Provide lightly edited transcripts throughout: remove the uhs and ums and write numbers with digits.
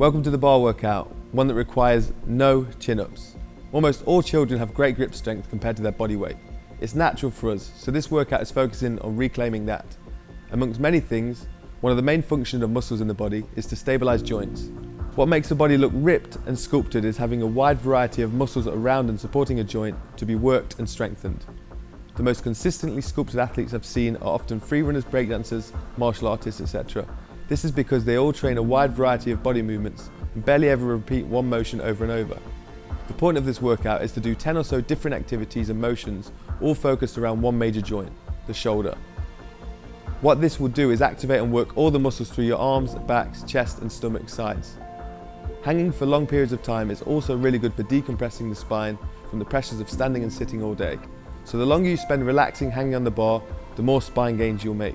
Welcome to the bar workout, one that requires no chin-ups. Almost all children have great grip strength compared to their body weight. It's natural for us, so this workout is focusing on reclaiming that. Amongst many things, one of the main functions of muscles in the body is to stabilise joints. What makes the body look ripped and sculpted is having a wide variety of muscles around and supporting a joint to be worked and strengthened. The most consistently sculpted athletes I've seen are often free runners, breakdancers, martial artists, etc. This is because they all train a wide variety of body movements and barely ever repeat one motion over and over. The point of this workout is to do 10 or so different activities and motions, all focused around one major joint, the shoulder. What this will do is activate and work all the muscles through your arms, backs, chest and stomach sides. Hanging for long periods of time is also really good for decompressing the spine from the pressures of standing and sitting all day. So the longer you spend relaxing hanging on the bar, the more spine gains you'll make.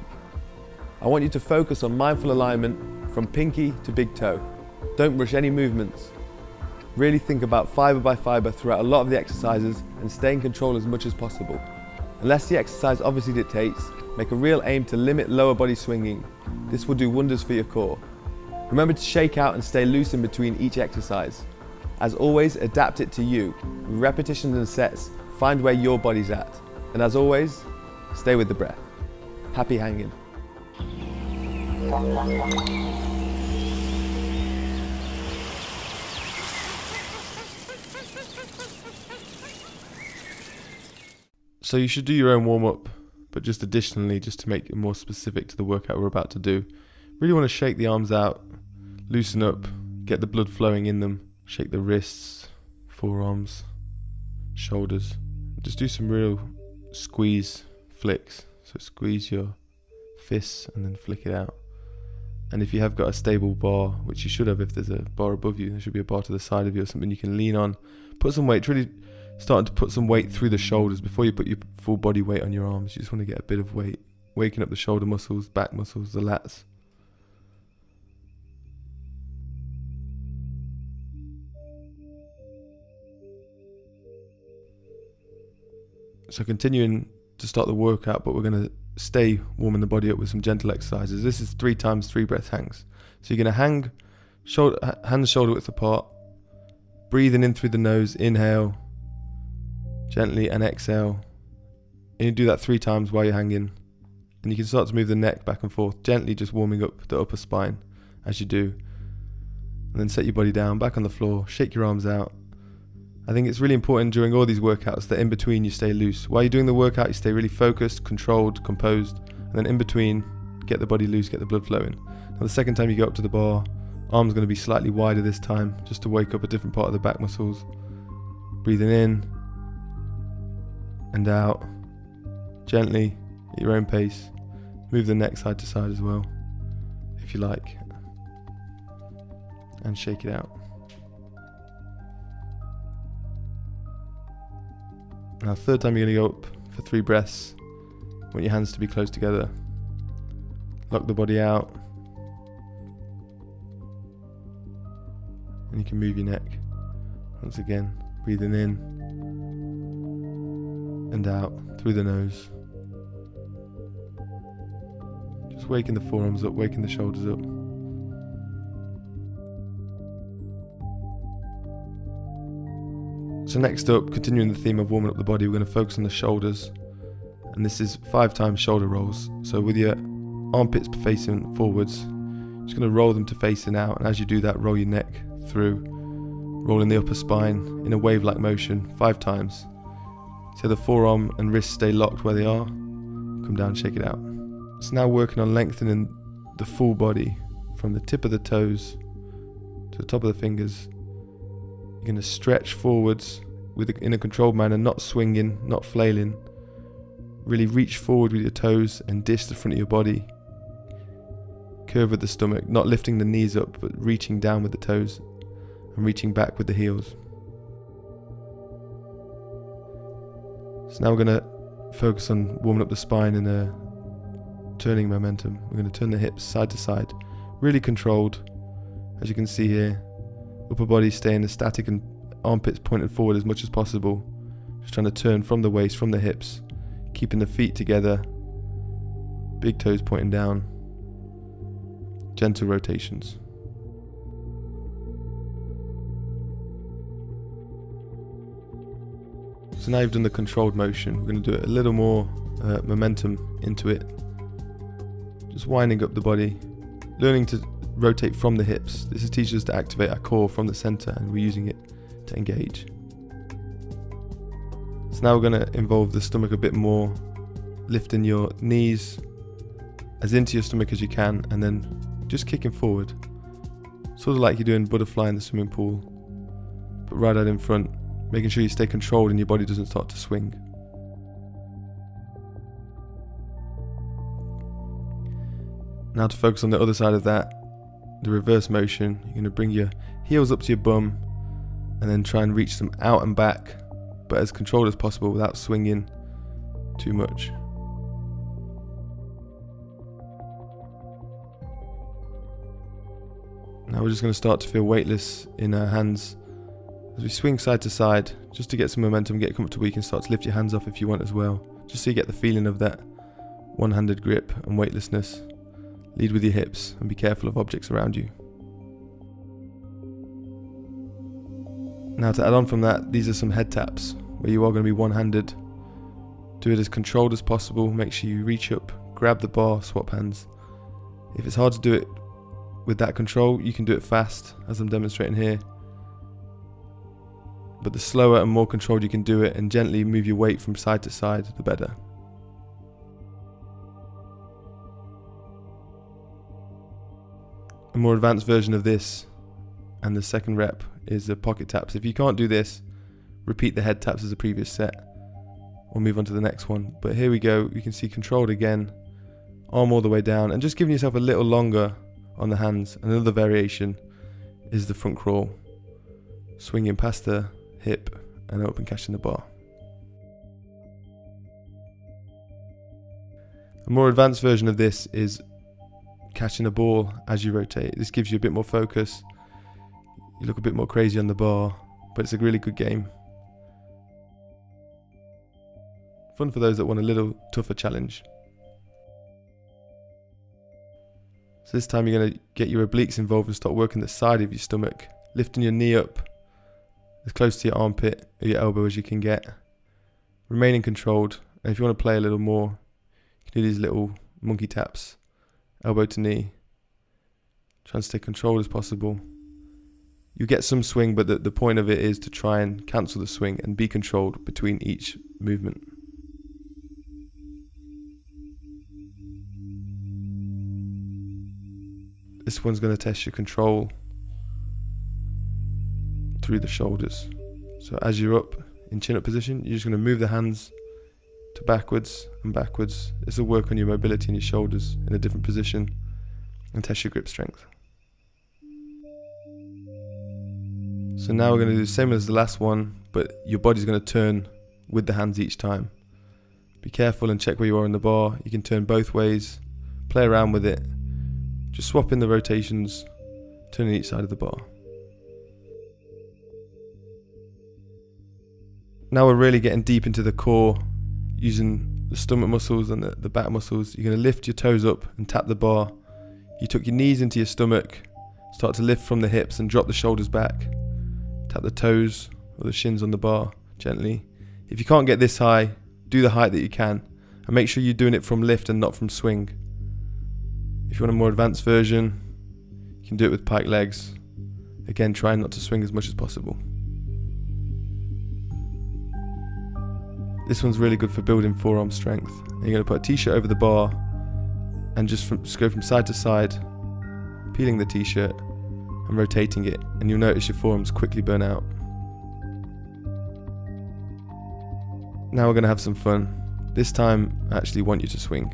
I want you to focus on mindful alignment from pinky to big toe. Don't rush any movements. Really think about fibre by fibre throughout a lot of the exercises and stay in control as much as possible. Unless the exercise obviously dictates, make a real aim to limit lower body swinging. This will do wonders for your core. Remember to shake out and stay loose in between each exercise. As always, adapt it to you. With repetitions and sets, find where your body's at. And as always, stay with the breath. Happy hanging. So you should do your own warm-up, but just additionally, just to make it more specific to the workout we're about to do, really want to shake the arms out, loosen up, get the blood flowing in them, shake the wrists, forearms, shoulders. Just do some real squeeze flicks. So squeeze your fists and then flick it out. And if you have got a stable bar, which you should have if there's a bar above you, there should be a bar to the side of you or something you can lean on. Put some weight, really starting to put some weight through the shoulders before you put your full body weight on your arms. You just want to get a bit of weight, waking up the shoulder muscles, back muscles, the lats. So continuing to start the workout, but we're going to stay warming the body up with some gentle exercises. This is 3 times 3 breath hangs. So you're going to hang, hands shoulder width apart, breathing in through the nose, inhale, gently, and exhale. And you do that 3 times while you're hanging. And you can start to move the neck back and forth, gently just warming up the upper spine as you do. And then set your body down, back on the floor, shake your arms out. I think it's really important during all these workouts that in between you stay loose. While you're doing the workout, you stay really focused, controlled, composed, and then in between, get the body loose, get the blood flowing. Now the second time you go up to the bar, arms going to be slightly wider this time, just to wake up a different part of the back muscles. Breathing in and out, gently, at your own pace. Move the neck side to side as well, if you like, and shake it out. Now third time you're going to go up for 3 breaths. Want your hands to be close together. Lock the body out. And you can move your neck. Once again, breathing in and out through the nose. Just waking the forearms up, waking the shoulders up. So next up, continuing the theme of warming up the body, we're going to focus on the shoulders. And this is 5 times shoulder rolls. So with your armpits facing forwards, just going to roll them to facing out. And as you do that, roll your neck through, rolling the upper spine in a wave-like motion 5 times. So the forearm and wrist stay locked where they are. Come down, shake it out. So now working on lengthening the full body from the tip of the toes to the top of the fingers. You're going to stretch forwards in a controlled manner, not swinging, not flailing. Really reach forward with your toes and dish the front of your body. Curve with the stomach, not lifting the knees up, but reaching down with the toes and reaching back with the heels. So now we're going to focus on warming up the spine and turning momentum. We're going to turn the hips side to side, really controlled, as you can see here. Upper body staying as static and armpits pointed forward as much as possible. Just trying to turn from the waist, from the hips, keeping the feet together, big toes pointing down, gentle rotations. So now you've done the controlled motion, we're going to do it a little more momentum into it. Just winding up the body, learning to rotate from the hips. This is teaching us to activate our core from the center, and we're using it to engage. So now we're going to involve the stomach a bit more, lifting your knees as into your stomach as you can, and then just kicking forward, sort of like you're doing butterfly in the swimming pool, but right out in front, making sure you stay controlled and your body doesn't start to swing. Now to focus on the other side of that, the reverse motion. You're going to bring your heels up to your bum and then try and reach them out and back, but as controlled as possible without swinging too much. Now we're just going to start to feel weightless in our hands as we swing side to side, just to get some momentum, get comfortable. You can start to lift your hands off if you want as well, just so you get the feeling of that one-handed grip and weightlessness. Lead with your hips and be careful of objects around you. Now to add on from that, these are some head taps where you are going to be one-handed. Do it as controlled as possible. Make sure you reach up, grab the bar, swap hands. If it's hard to do it with that control, you can do it fast as I'm demonstrating here. But the slower and more controlled you can do it and gently move your weight from side to side, the better. A more advanced version of this and the second rep is the pocket taps. If you can't do this, repeat the head taps as the previous set or move on to the next one. But here we go, you can see controlled again, arm all the way down, and just giving yourself a little longer on the hands. Another variation is the front crawl, swinging past the hip and open catching the bar. A more advanced version of this is catching a ball as you rotate. This gives you a bit more focus. You look a bit more crazy on the bar, but it's a really good game. Fun for those that want a little tougher challenge. So this time you're going to get your obliques involved and start working the side of your stomach, lifting your knee up as close to your armpit or your elbow as you can get, remaining controlled. And if you want to play a little more, you can do these little monkey taps, elbow to knee, trying to stay controlled as possible. You get some swing, but the point of it is to try and cancel the swing and be controlled between each movement. This one's going to test your control through the shoulders. So as you're up in chin up position, you're just going to move the hands to backwards and backwards. This will work on your mobility in your shoulders in a different position and test your grip strength. So now we're going to do the same as the last one, but your body's going to turn with the hands each time. Be careful and check where you are in the bar. You can turn both ways, play around with it. Just swap in the rotations, turning each side of the bar. Now we're really getting deep into the core, using the stomach muscles and the back muscles. You're going to lift your toes up and tap the bar. You tuck your knees into your stomach, start to lift from the hips and drop the shoulders back. Tap the toes or the shins on the bar gently. If you can't get this high, do the height that you can, and make sure you're doing it from lift and not from swing. If you want a more advanced version, you can do it with pike legs. Again, try not to swing as much as possible. This one's really good for building forearm strength. And you're going to put a t-shirt over the bar and just go from side to side, peeling the t-shirt and rotating it, and you'll notice your forearms quickly burn out. Now we're going to have some fun. This time I actually want you to swing.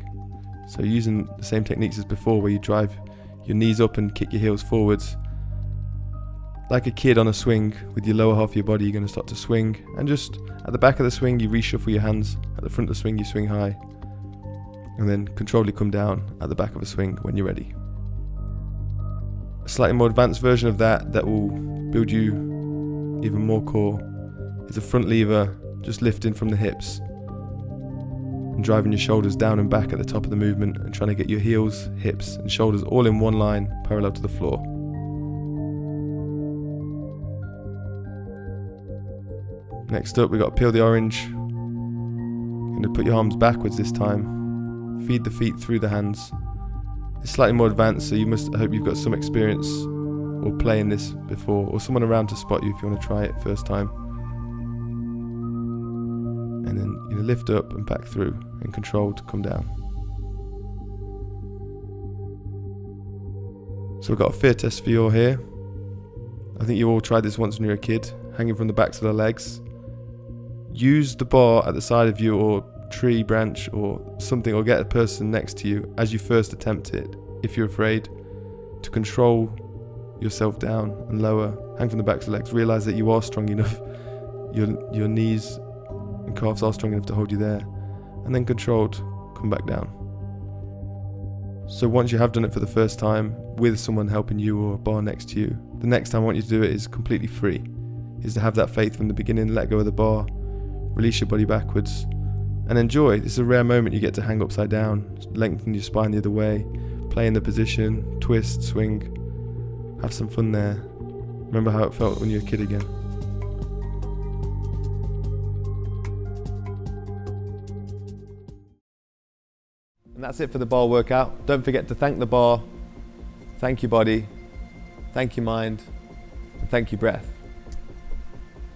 So using the same techniques as before, where you drive your knees up and kick your heels forwards. Like a kid on a swing, with your lower half of your body you're going to start to swing, and just at the back of the swing you reshuffle your hands, at the front of the swing you swing high, and then controlledly come down at the back of a swing when you're ready. A slightly more advanced version of that will build you even more core is a front lever, just lifting from the hips and driving your shoulders down and back at the top of the movement and trying to get your heels, hips and shoulders all in one line parallel to the floor. Next up, we got peel the orange. You're going to put your arms backwards this time. Feed the feet through the hands. It's slightly more advanced, so I hope you've got some experience or playing this before, or someone around to spot you if you want to try it first time. And then lift up and back through, and controlled, come down. So we've got a fear test for you all here. I think you all tried this once when you were a kid, hanging from the backs of the legs. Use the bar at the side of you, or tree branch or something, or get a person next to you as you first attempt it, if you're afraid, to control yourself down and lower. Hang from the backs of the legs. Realize that you are strong enough. Your knees and calves are strong enough to hold you there. And then controlled, come back down. So once you have done it for the first time with someone helping you or a bar next to you, the next time I want you to do it is completely free. Is to have that faith from the beginning, let go of the bar, release your body backwards, and enjoy. This is a rare moment you get to hang upside down, lengthen your spine the other way, play in the position, twist, swing, have some fun there. Remember how it felt when you were a kid again. And that's it for the bar workout. Don't forget to thank the bar, thank your body, thank your mind, and thank your breath.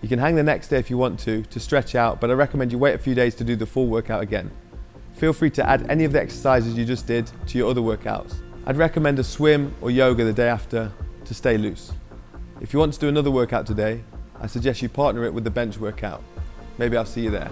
You can hang the next day if you want to stretch out, but I recommend you wait a few days to do the full workout again. Feel free to add any of the exercises you just did to your other workouts. I'd recommend a swim or yoga the day after to stay loose. If you want to do another workout today, I suggest you partner it with the bench workout. Maybe I'll see you there.